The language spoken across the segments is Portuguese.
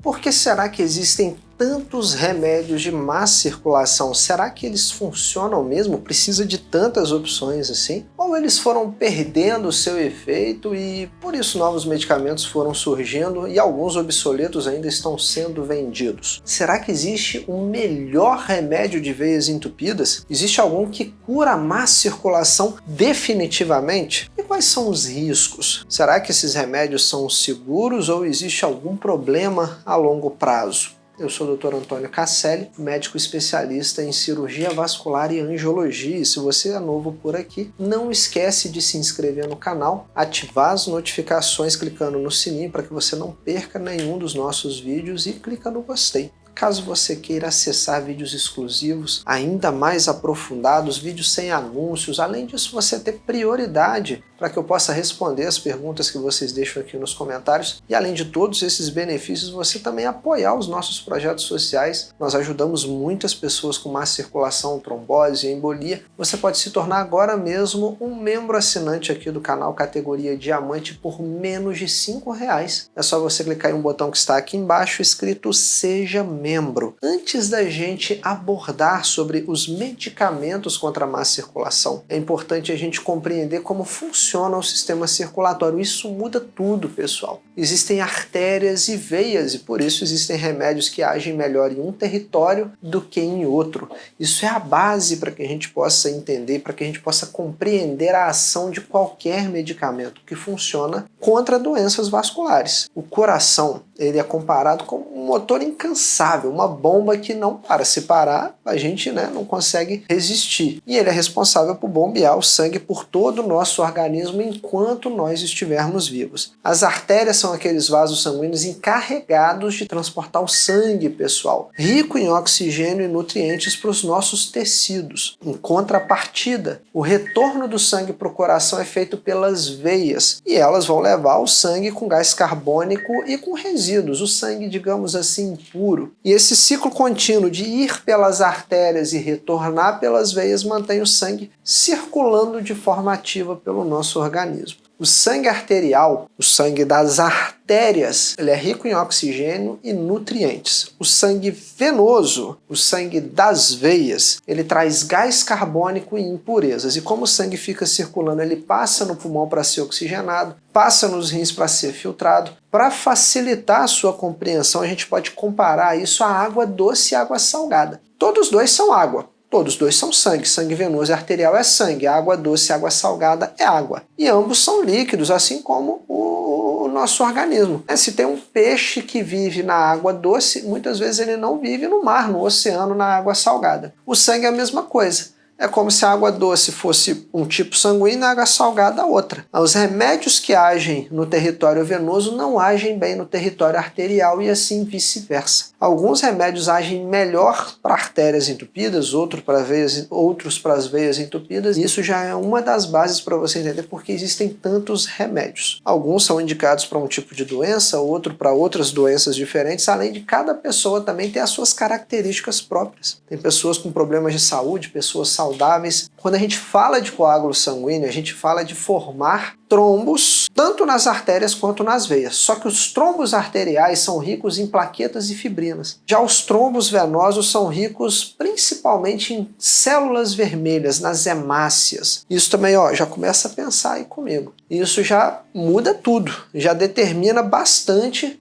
Por que será que existem tantos remédios de má circulação? Será que eles funcionam mesmo? Precisa de tantas opções assim? Ou eles foram perdendo o seu efeito e por isso novos medicamentos foram surgindo e alguns obsoletos ainda estão sendo vendidos? Será que existe um melhor remédio de veias entupidas? Existe algum que cura a má circulação definitivamente? E quais são os riscos? Será que esses remédios são seguros ou existe algum problema a longo prazo? Eu sou o Dr. Antônio Casselli, médico especialista em cirurgia vascular e angiologia. E se você é novo por aqui, não esquece de se inscrever no canal, ativar as notificações clicando no sininho para que você não perca nenhum dos nossos vídeos e clica no gostei. Caso você queira acessar vídeos exclusivos, ainda mais aprofundados, vídeos sem anúncios, além disso você ter prioridade para que eu possa responder as perguntas que vocês deixam aqui nos comentários e além de todos esses benefícios, você também apoiar os nossos projetos sociais. Nós ajudamos muitas pessoas com má circulação, trombose e embolia. Você pode se tornar agora mesmo um membro assinante aqui do canal, categoria Diamante, por menos de R$5. É só você clicar em um botão que está aqui embaixo escrito Seja Membro. Antes da gente abordar sobre os medicamentos contra a má circulação, é importante a gente compreender como funciona o sistema circulatório. Isso muda tudo, pessoal. Existem artérias e veias e por isso existem remédios que agem melhor em um território do que em outro. Isso é a base para que a gente possa entender, para que a gente possa compreender a ação de qualquer medicamento que funciona contra doenças vasculares. O coração, ele é comparado com um motor incansável, uma bomba que não para. Se parar, a gente não consegue resistir. E ele é responsável por bombear o sangue por todo o nosso organismo enquanto nós estivermos vivos. As artérias são aqueles vasos sanguíneos encarregados de transportar o sangue, pessoal, rico em oxigênio e nutrientes para os nossos tecidos. Em contrapartida, o retorno do sangue para o coração é feito pelas veias e elas vão levar o sangue com gás carbônico e com resíduos, o sangue, digamos assim, impuro. E esse ciclo contínuo de ir pelas artérias e retornar pelas veias mantém o sangue circulando de forma ativa pelo nosso organismo. O sangue arterial, o sangue das artérias, ele é rico em oxigênio e nutrientes. O sangue venoso, o sangue das veias, ele traz gás carbônico e impurezas. E como o sangue fica circulando, ele passa no pulmão para ser oxigenado, passa nos rins para ser filtrado. Para facilitar a sua compreensão, a gente pode comparar isso à água doce e água salgada. Todos os dois são água. Todos dois são sangue. Sangue venoso e arterial é sangue. A água doce e água salgada é água. E ambos são líquidos, assim como o nosso organismo. Se tem um peixe que vive na água doce, muitas vezes ele não vive no mar, no oceano, na água salgada. O sangue é a mesma coisa. É como se a água doce fosse um tipo sanguíneo e a água salgada outra. Os remédios que agem no território venoso não agem bem no território arterial e assim vice-versa. Alguns remédios agem melhor para artérias entupidas, outros para as veias entupidas. E isso já é uma das bases para você entender por que existem tantos remédios. Alguns são indicados para um tipo de doença, outro para outras doenças diferentes, além de cada pessoa também ter as suas características próprias. Tem pessoas com problemas de saúde, pessoas saudáveis. Quando a gente fala de coágulo sanguíneo, a gente fala de formar trombos, tanto nas artérias quanto nas veias. Só que os trombos arteriais são ricos em plaquetas e fibrinas. Já os trombos venosos são ricos principalmente em células vermelhas, nas hemácias. Isso também, já começa a pensar aí comigo. Isso já muda tudo, já determina bastante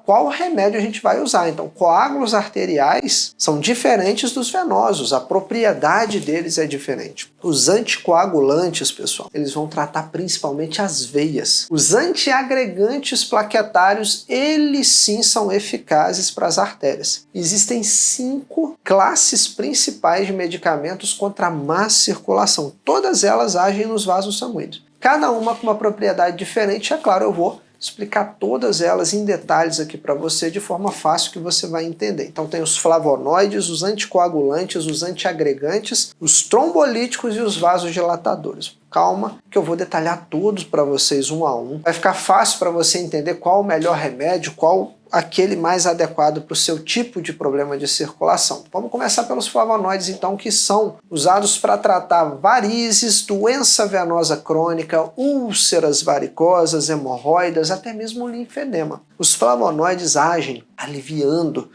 qual remédio a gente vai usar. Então, coágulos arteriais são diferentes dos venosos, a propriedade deles é diferente. Os anticoagulantes, pessoal, eles vão tratar principalmente as veias. Os antiagregantes plaquetários, eles sim são eficazes para as artérias. Existem 5 classes principais de medicamentos contra a má circulação. Todas elas agem nos vasos sanguíneos. Cada uma com uma propriedade diferente, é claro, eu vou explicar todas elas em detalhes aqui para você de forma fácil que você vai entender. Então tem os flavonoides, os anticoagulantes, os antiagregantes, os trombolíticos e os vasodilatadores. Calma, que eu vou detalhar todos para vocês um a um. Vai ficar fácil para você entender qual o melhor remédio, qual aquele mais adequado para o seu tipo de problema de circulação. Vamos começar pelos flavonoides, então, que são usados para tratar varizes, doença venosa crônica, úlceras varicosas, hemorroidas, até mesmo linfedema. Os flavonoides agem aliviando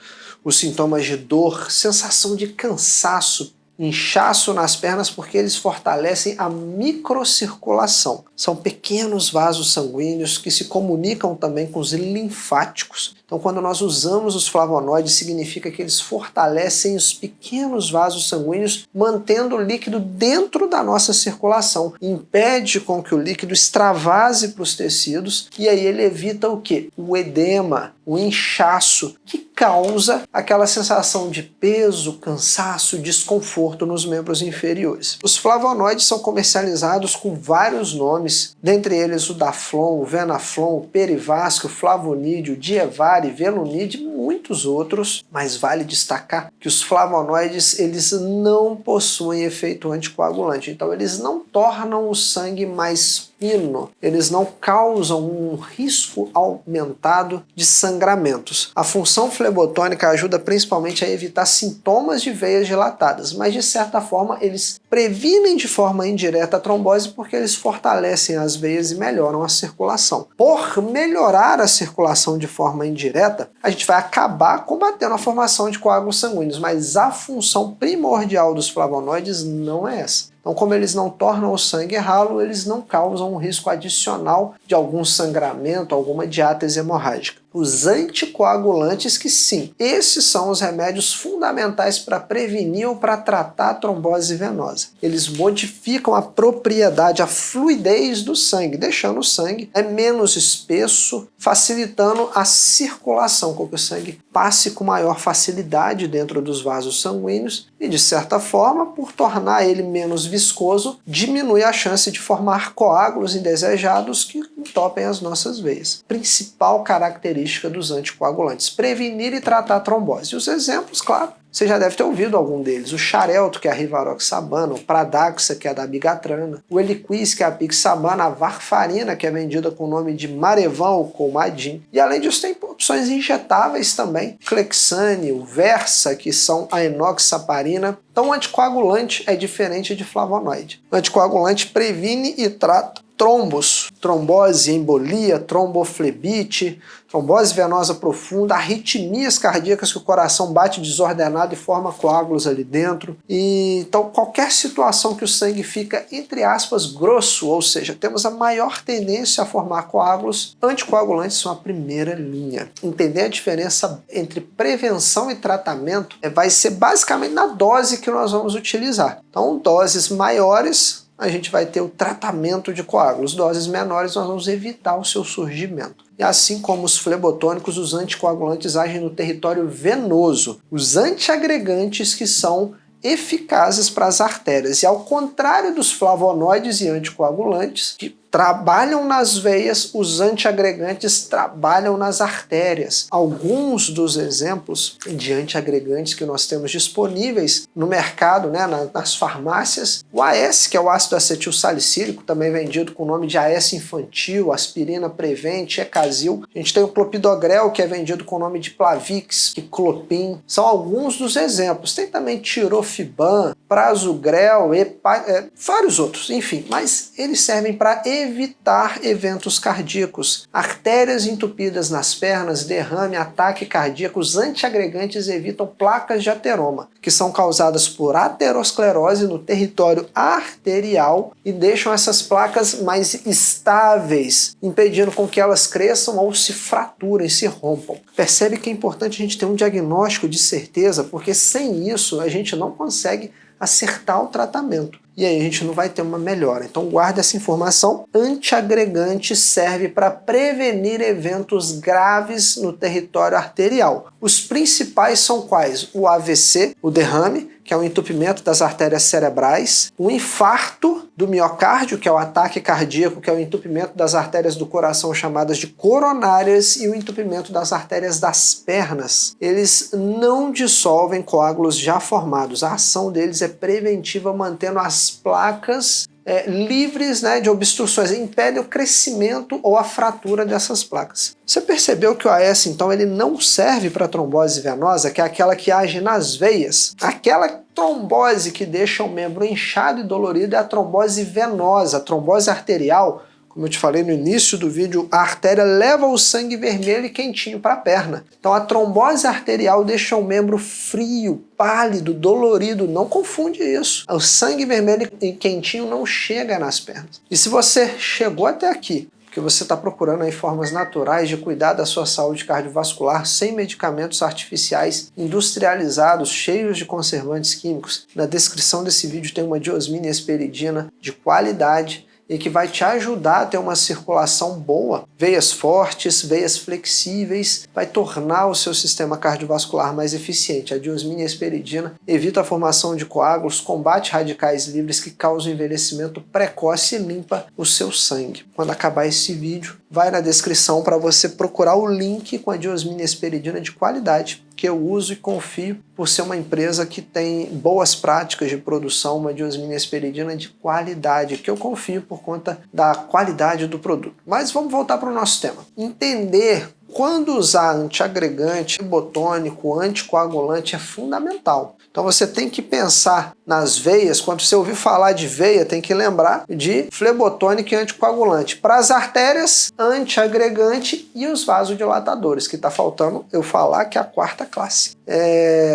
os sintomas de dor, sensação de cansaço, inchaço nas pernas, porque eles fortalecem a microcirculação. São pequenos vasos sanguíneos que se comunicam também com os linfáticos. Então, quando nós usamos os flavonoides, significa que eles fortalecem os pequenos vasos sanguíneos, mantendo o líquido dentro da nossa circulação. Impede com que o líquido extravase para os tecidos, e aí ele evita o quê? O edema, o inchaço, que causa aquela sensação de peso, cansaço, desconforto nos membros inferiores. Os flavonoides são comercializados com vários nomes, dentre eles o Daflon, o Venaflon, o Perivasc, o Flavonídeo, o Dievari, Velunide e muitos outros, mas vale destacar que os flavonoides eles não possuem efeito anticoagulante, então eles não tornam o sangue mais fino, eles não causam um risco aumentado de sangramentos. A função flebotônica ajuda principalmente a evitar sintomas de veias dilatadas, mas de certa forma eles previnem de forma indireta a trombose porque eles fortalecem as veias e melhoram a circulação. Por melhorar a circulação de forma indireta, a gente vai acabar combatendo a formação de coágulos sanguíneos, mas a função primordial dos flavonoides não é essa. Então, como eles não tornam o sangue ralo, eles não causam um risco adicional de algum sangramento, alguma diátese hemorrágica. Os anticoagulantes, que sim, esses são os remédios fundamentais para prevenir ou para tratar a trombose venosa. Eles modificam a propriedade, a fluidez do sangue, deixando o sangue menos espesso, facilitando a circulação, com que o sangue passe com maior facilidade dentro dos vasos sanguíneos e, de certa forma, por tornar ele menos viscoso, diminui a chance de formar coágulos indesejados que entopem as nossas veias. Principal característica dos anticoagulantes: prevenir e tratar a trombose. Os exemplos, claro, você já deve ter ouvido algum deles. O Xarelto, que é a Rivaroxabana, o Pradaxa, que é a Dabigatrana, o Eliquis, que é a Pixabana, a Varfarina, que é vendida com o nome de Marevan ou Coumadin. E além disso, tem opções injetáveis também, Clexane, o Versa, que são a enoxaparina. Então, o anticoagulante é diferente de flavonoide. O anticoagulante previne e trata trombos, trombose, embolia, tromboflebite, trombose venosa profunda, arritmias cardíacas, que o coração bate desordenado e forma coágulos ali dentro. Então, qualquer situação que o sangue fica, entre aspas, grosso, ou seja, temos a maior tendência a formar coágulos, anticoagulantes são a primeira linha. Entender a diferença entre prevenção e tratamento vai ser basicamente na dose que nós vamos utilizar. Então, doses maiores, a gente vai ter o tratamento de coágulos. Doses menores, nós vamos evitar o seu surgimento. E assim como os flebotônicos, os anticoagulantes agem no território venoso. Os antiagregantes, que são eficazes para as artérias. E ao contrário dos flavonoides e anticoagulantes, que trabalham nas veias, os antiagregantes trabalham nas artérias. Alguns dos exemplos de antiagregantes que nós temos disponíveis no mercado, nas farmácias: o AS, que é o ácido acetil salicílico, também vendido com o nome de AS infantil, aspirina Prevent, Ecazil. A gente tem o clopidogrel, que é vendido com o nome de Plavix, Ciclopin. São alguns dos exemplos. Tem também tirofiban, prasugrel, vários outros, enfim, mas eles servem para evitar eventos cardíacos, artérias entupidas nas pernas, derrame, ataque cardíaco. Os antiagregantes evitam placas de ateroma, que são causadas por aterosclerose no território arterial e deixam essas placas mais estáveis, impedindo com que elas cresçam ou se fraturem, se rompam. Percebe que é importante a gente ter um diagnóstico de certeza, porque sem isso a gente não consegue acertar o tratamento. E aí a gente não vai ter uma melhora. Então guarda essa informação. Antiagregante serve para prevenir eventos graves no território arterial. Os principais são quais? O AVC, o derrame, que é o entupimento das artérias cerebrais, o infarto do miocárdio, que é o ataque cardíaco, que é o entupimento das artérias do coração chamadas de coronárias, e o entupimento das artérias das pernas. Eles não dissolvem coágulos já formados. A ação deles é preventiva, mantendo as placas livres, né, de obstruções, impede o crescimento ou a fratura dessas placas. Você percebeu que o AS, então, ele não serve para trombose venosa, que é aquela que age nas veias? Aquela trombose que deixa o membro inchado e dolorido é a trombose venosa. A trombose arterial, como eu te falei no início do vídeo, a artéria leva o sangue vermelho e quentinho para a perna. Então a trombose arterial deixa o membro frio, pálido, dolorido. Não confunde isso. O sangue vermelho e quentinho não chega nas pernas. E se você chegou até aqui, porque você está procurando aí formas naturais de cuidar da sua saúde cardiovascular sem medicamentos artificiais industrializados, cheios de conservantes químicos, na descrição desse vídeo tem uma diosmina e hesperidina de qualidade e que vai te ajudar a ter uma circulação boa, veias fortes, veias flexíveis, vai tornar o seu sistema cardiovascular mais eficiente. A diosmina e hesperidina evita a formação de coágulos, combate radicais livres que causam envelhecimento precoce e limpa o seu sangue. Quando acabar esse vídeo, vai na descrição para você procurar o link com a diosmina e hesperidina de qualidade, que eu uso e confio por ser uma empresa que tem boas práticas de produção, uma diosmina e hesperidina de qualidade, que eu confio por conta da qualidade do produto. Mas vamos voltar para o nosso tema. Entender quando usar antiagregante, botônico, anticoagulante é fundamental. Então você tem que pensar nas veias, quando você ouvir falar de veia, tem que lembrar de flebotônico e anticoagulante. Para as artérias, antiagregante e os vasodilatadores, que está faltando eu falar que é a quarta classe.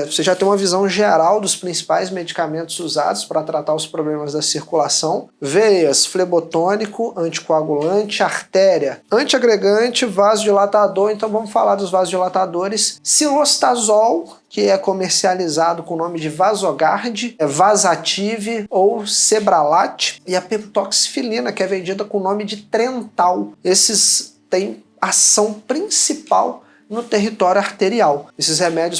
Você já tem uma visão geral dos principais medicamentos usados para tratar os problemas da circulação. Veias, flebotônico, anticoagulante, artéria, antiagregante, vasodilatador. Então vamos falar dos vasodilatadores. Cilostazol, que é comercializado com o nome de Vasogard, Vasative ou Cebralat, e a peptoxifilina, que é vendida com o nome de Trental. Esses têm ação principal no território arterial. Esses remédios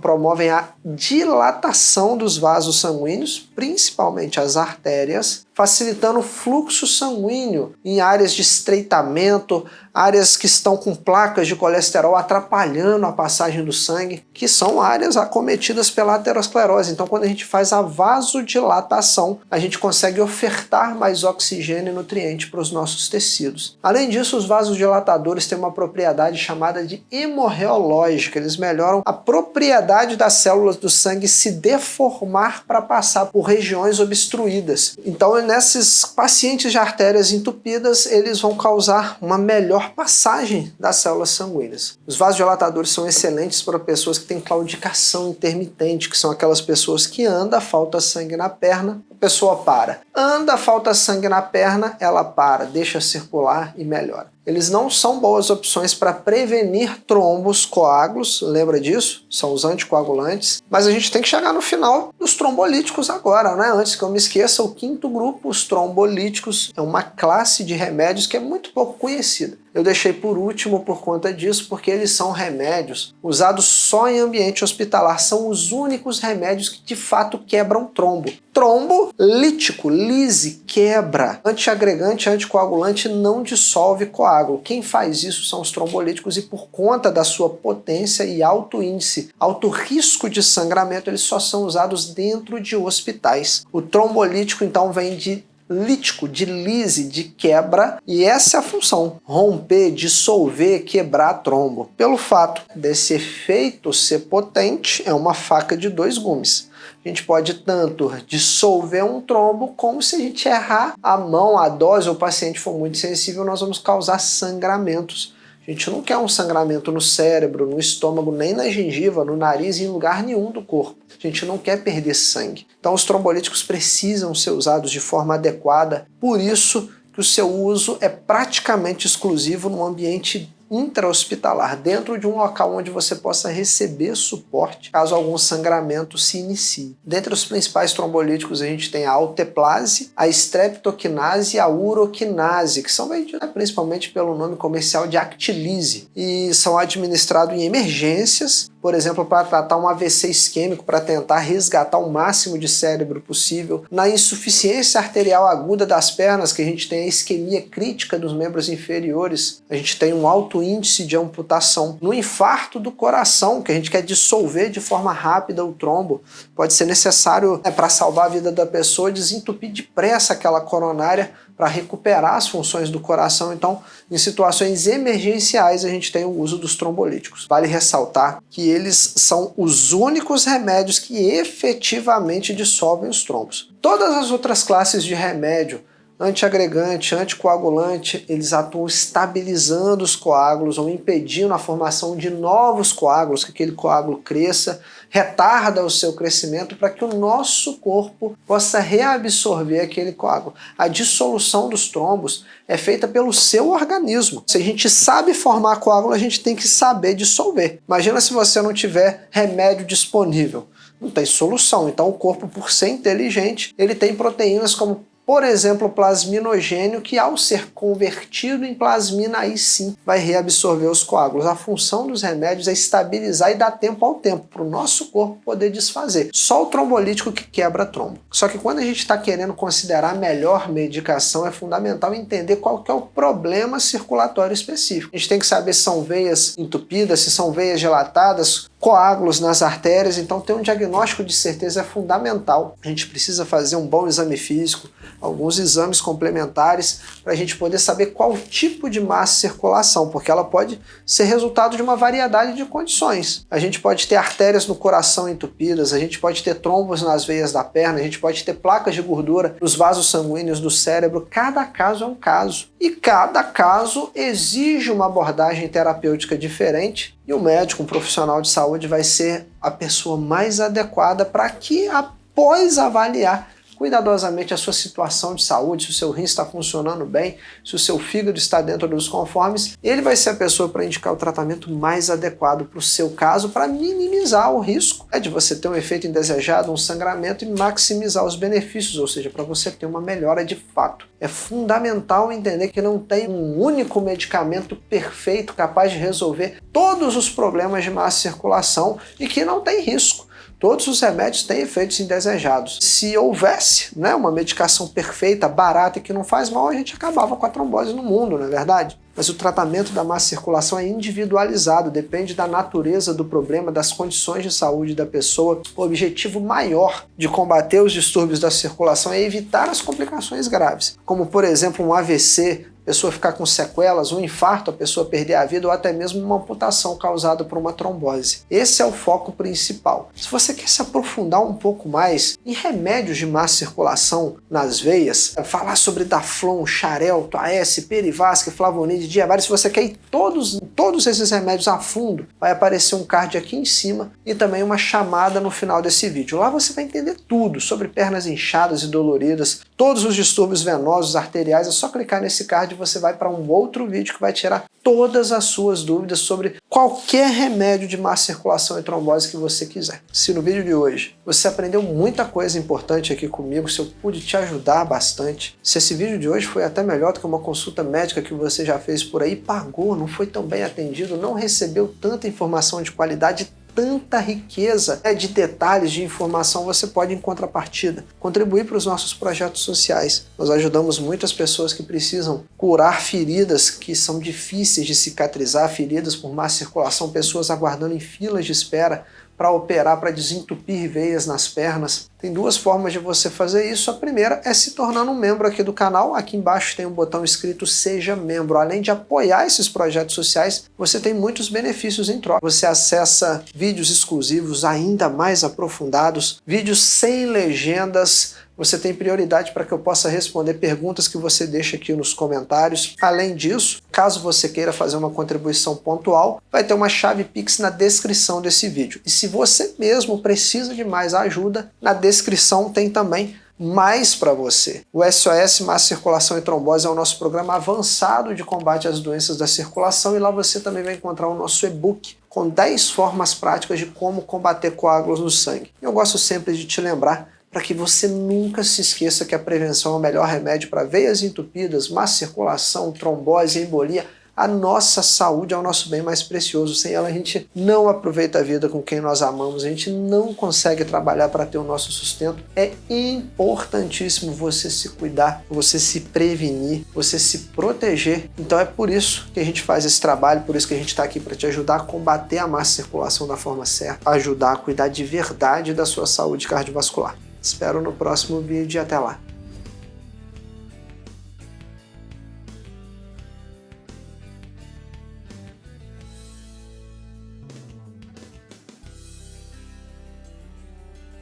promovem a dilatação dos vasos sanguíneos, principalmente as artérias, facilitando o fluxo sanguíneo em áreas de estreitamento, áreas que estão com placas de colesterol atrapalhando a passagem do sangue, que são áreas acometidas pela aterosclerose. Então, quando a gente faz a vasodilatação, a gente consegue ofertar mais oxigênio e nutriente para os nossos tecidos. Além disso, os vasodilatadores têm uma propriedade chamada de hemorreológica. Eles melhoram a propriedade das células do sangue se deformar para passar por regiões obstruídas. Então, nesses pacientes de artérias entupidas, eles vão causar uma melhor passagem das células sanguíneas. Os vasodilatadores são excelentes para pessoas que têm claudicação intermitente, que são aquelas pessoas que andam, falta sangue na perna, a pessoa para. Anda, falta sangue na perna, ela para, deixa circular e melhora. Eles não são boas opções para prevenir trombos, coágulos, lembra disso? São os anticoagulantes. Mas a gente tem que chegar no final dos trombolíticos agora, né? Antes que eu me esqueça, o quinto grupo, os trombolíticos, é uma classe de remédios que é muito pouco conhecida. Eu deixei por último por conta disso, porque eles são remédios usados só em ambiente hospitalar. São os únicos remédios que de fato quebram trombo. Trombolítico, lise, quebra. Antiagregante, anticoagulante não dissolve coágulo. Quem faz isso são os trombolíticos e por conta da sua potência e alto índice, alto risco de sangramento, eles só são usados dentro de hospitais. O trombolítico então vem de lítico, de lise, de quebra, e essa é a função: romper, dissolver, quebrar trombo. Pelo fato desse efeito ser potente, é uma faca de dois gumes. A gente pode tanto dissolver um trombo, como se a gente errar a mão, a dose, ou o paciente for muito sensível, nós vamos causar sangramentos. A gente não quer um sangramento no cérebro, no estômago, nem na gengiva, no nariz, em lugar nenhum do corpo. A gente não quer perder sangue. Então os trombolíticos precisam ser usados de forma adequada, por isso que o seu uso é praticamente exclusivo no ambiente intra-hospitalar, dentro de um local onde você possa receber suporte caso algum sangramento se inicie. Dentre os principais trombolíticos a gente tem a alteplase, a streptokinase e a uroquinase, que são vendidas principalmente pelo nome comercial de Actilise e são administrados em emergências por exemplo, para tratar um AVC isquêmico, para tentar resgatar o máximo de cérebro possível. Na insuficiência arterial aguda das pernas, que a gente tem a isquemia crítica dos membros inferiores, a gente tem um alto índice de amputação. No infarto do coração, que a gente quer dissolver de forma rápida o trombo, pode ser necessário, para salvar a vida da pessoa, desentupir depressa aquela coronária para recuperar as funções do coração. Então, em situações emergenciais, a gente tem o uso dos trombolíticos. Vale ressaltar que eles são os únicos remédios que efetivamente dissolvem os trombos. Todas as outras classes de remédio, antiagregante, anticoagulante, eles atuam estabilizando os coágulos ou impedindo a formação de novos coágulos, que aquele coágulo cresça, retarda o seu crescimento para que o nosso corpo possa reabsorver aquele coágulo. A dissolução dos trombos é feita pelo seu organismo. Se a gente sabe formar coágulo, a gente tem que saber dissolver. Imagina se você não tiver remédio disponível. Não tem solução. Então o corpo, por ser inteligente, ele tem proteínas como, por exemplo, o plasminogênio, que ao ser convertido em plasmina, aí sim vai reabsorver os coágulos. A função dos remédios é estabilizar e dar tempo ao tempo, para o nosso corpo poder desfazer. Só o trombolítico que quebra trombo. Só que quando a gente está querendo considerar a melhor medicação, é fundamental entender qual que é o problema circulatório específico. A gente tem que saber se são veias entupidas, se são veias dilatadas, coágulos nas artérias. Então ter um diagnóstico de certeza é fundamental. A gente precisa fazer um bom exame físico, alguns exames complementares, para a gente poder saber qual tipo de má circulação, porque ela pode ser resultado de uma variedade de condições. A gente pode ter artérias no coração entupidas, a gente pode ter trombos nas veias da perna, a gente pode ter placas de gordura nos vasos sanguíneos do cérebro. Cada caso é um caso. E cada caso exige uma abordagem terapêutica diferente, e o médico, um profissional de saúde, vai ser a pessoa mais adequada para que, após avaliar cuidadosamente a sua situação de saúde, se o seu rim está funcionando bem, se o seu fígado está dentro dos conformes, ele vai ser a pessoa para indicar o tratamento mais adequado para o seu caso, para minimizar o risco de você ter um efeito indesejado, um sangramento, e maximizar os benefícios, ou seja, para você ter uma melhora de fato. É fundamental entender que não tem um único medicamento perfeito capaz de resolver todos os problemas de má circulação e que não tem risco. Todos os remédios têm efeitos indesejados. Se houvesse, uma medicação perfeita, barata e que não faz mal, a gente acabava com a trombose no mundo, não é verdade? Mas o tratamento da má circulação é individualizado, depende da natureza do problema, das condições de saúde da pessoa. O objetivo maior de combater os distúrbios da circulação é evitar as complicações graves, como por exemplo um AVC, a pessoa ficar com sequelas, um infarto, a pessoa perder a vida ou até mesmo uma amputação causada por uma trombose. Esse é o foco principal. Se você quer se aprofundar um pouco mais em remédios de má circulação nas veias, falar sobre Daflon, Xarelto, AS, Perivasc, Flavonide, Diavari, se você quer ir todos esses remédios a fundo, vai aparecer um card aqui em cima e também uma chamada no final desse vídeo. Lá você vai entender tudo sobre pernas inchadas e doloridas, todos os distúrbios venosos, arteriais. É só clicar nesse card e você vai para um outro vídeo que vai tirar todas as suas dúvidas sobre qualquer remédio de má circulação e trombose que você quiser. Se no vídeo de hoje você aprendeu muita coisa importante aqui comigo, se eu pude te ajudar bastante, se esse vídeo de hoje foi até melhor do que uma consulta médica que você já fez por aí, pagou, não foi tão bem atendido, não recebeu tanta informação de qualidade, tanta riqueza de detalhes, de informação, você pode, em contrapartida, contribuir para os nossos projetos sociais. Nós ajudamos muitas pessoas que precisam curar feridas que são difíceis de cicatrizar, feridas por má circulação, pessoas aguardando em filas de espera para operar, para desentupir veias nas pernas. Tem duas formas de você fazer isso. A primeira é se tornando um membro aqui do canal. Aqui embaixo tem um botão escrito Seja Membro. Além de apoiar esses projetos sociais, você tem muitos benefícios em troca. Você acessa vídeos exclusivos ainda mais aprofundados, vídeos sem legendas. Você tem prioridade para que eu possa responder perguntas que você deixa aqui nos comentários. Além disso, caso você queira fazer uma contribuição pontual, vai ter uma chave Pix na descrição desse vídeo. E se você mesmo precisa de mais ajuda, na descrição tem também mais para você. O SOS Má Circulação e Trombose é o nosso programa avançado de combate às doenças da circulação, e lá você também vai encontrar o nosso e-book com 10 formas práticas de como combater coágulos no sangue. Eu gosto sempre de te lembrar para que você nunca se esqueça que a prevenção é o melhor remédio para veias entupidas, má circulação, trombose, embolia, a nossa saúde é o nosso bem mais precioso. Sem ela a gente não aproveita a vida com quem nós amamos, a gente não consegue trabalhar para ter o nosso sustento. É importantíssimo você se cuidar, você se prevenir, você se proteger. Então é por isso que a gente faz esse trabalho, por isso que a gente está aqui para te ajudar a combater a má circulação da forma certa, ajudar a cuidar de verdade da sua saúde cardiovascular. Espero no próximo vídeo e até lá.